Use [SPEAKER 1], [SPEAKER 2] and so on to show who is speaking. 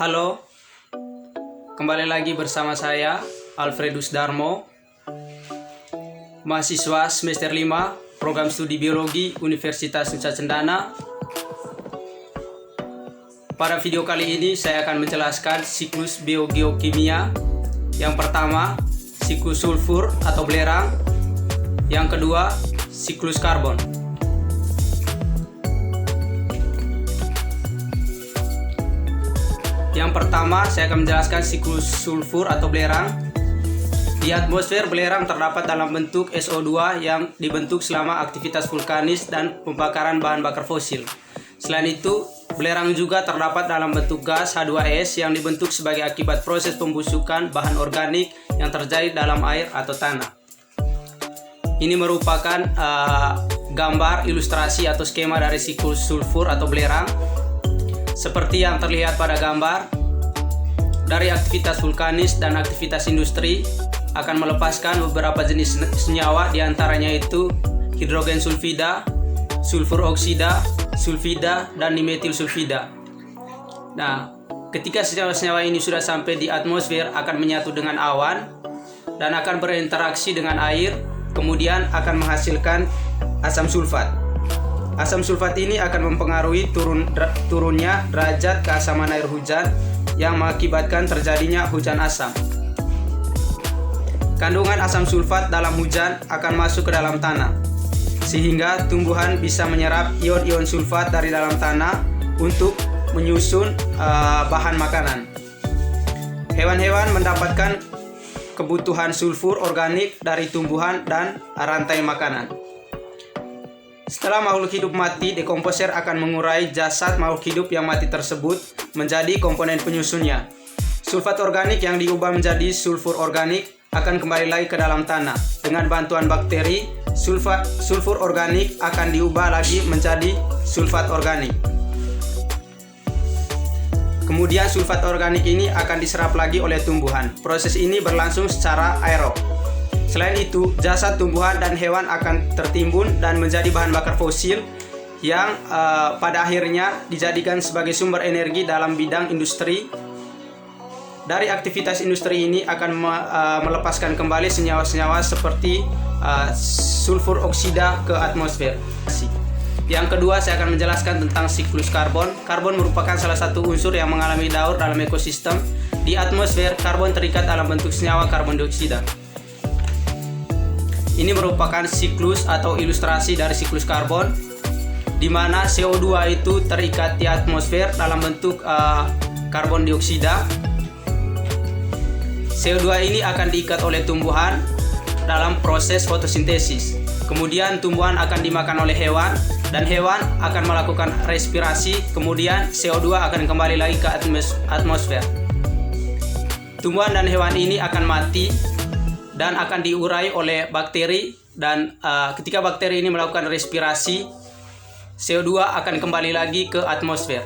[SPEAKER 1] Halo, kembali lagi bersama saya Alfredus Darmo, mahasiswa semester 5 program studi biologi Universitas Nusa Cendana. Pada video kali ini saya akan menjelaskan siklus biogeokimia. Yang pertama, siklus sulfur atau belerang. Yang kedua, siklus karbon. Yang pertama, saya akan menjelaskan siklus sulfur atau belerang. Di atmosfer, belerang terdapat dalam bentuk SO2 yang dibentuk selama aktivitas vulkanis dan pembakaran bahan bakar fosil. Selain itu, belerang juga terdapat dalam bentuk gas H2S yang dibentuk sebagai akibat proses pembusukan bahan organik yang terjadi dalam air atau tanah. Ini merupakan gambar ilustrasi atau skema dari siklus sulfur atau belerang. Seperti yang terlihat pada gambar, dari aktivitas vulkanis dan aktivitas industri akan melepaskan beberapa jenis senyawa, diantaranya itu hidrogen sulfida, sulfur oksida, sulfida, dan dimetil sulfida. Nah, ketika senyawa-senyawa ini sudah sampai di atmosfer, akan menyatu dengan awan dan akan berinteraksi dengan air, kemudian akan menghasilkan asam sulfat. Asam sulfat ini akan mempengaruhi turunnya derajat keasaman air hujan yang mengakibatkan terjadinya hujan asam. Kandungan asam sulfat dalam hujan akan masuk ke dalam tanah, sehingga tumbuhan bisa menyerap ion-ion sulfat dari dalam tanah untuk menyusun bahan makanan. Hewan-hewan mendapatkan kebutuhan sulfur organik dari tumbuhan dan rantai makanan. Setelah makhluk hidup mati, dekomposer akan mengurai jasad makhluk hidup yang mati tersebut menjadi komponen penyusunnya. Sulfat organik yang diubah menjadi sulfur organik akan kembali lagi ke dalam tanah. Dengan bantuan bakteri, sulfur organik akan diubah lagi menjadi sulfat organik. Kemudian sulfat organik ini akan diserap lagi oleh tumbuhan. Proses ini berlangsung secara aerob. Selain itu, jasad tumbuhan dan hewan akan tertimbun dan menjadi bahan bakar fosil yang pada akhirnya dijadikan sebagai sumber energi dalam bidang industri. Dari aktivitas industri ini akan melepaskan kembali senyawa-senyawa seperti sulfur oksida ke atmosfer. Yang kedua, saya akan menjelaskan tentang siklus karbon. Karbon merupakan salah satu unsur yang mengalami daur dalam ekosistem. Di atmosfer, karbon terikat dalam bentuk senyawa karbon dioksida. Ini merupakan siklus atau ilustrasi dari siklus karbon, di mana CO2 itu terikat di atmosfer dalam bentuk karbon dioksida. CO2 ini akan diikat oleh tumbuhan dalam proses fotosintesis. Kemudian tumbuhan akan dimakan oleh hewan, dan hewan akan melakukan respirasi. Kemudian CO2 akan kembali lagi ke atmosfer. Tumbuhan dan hewan ini akan mati dan akan diurai oleh bakteri, dan ketika bakteri ini melakukan respirasi, CO2 akan kembali lagi ke atmosfer.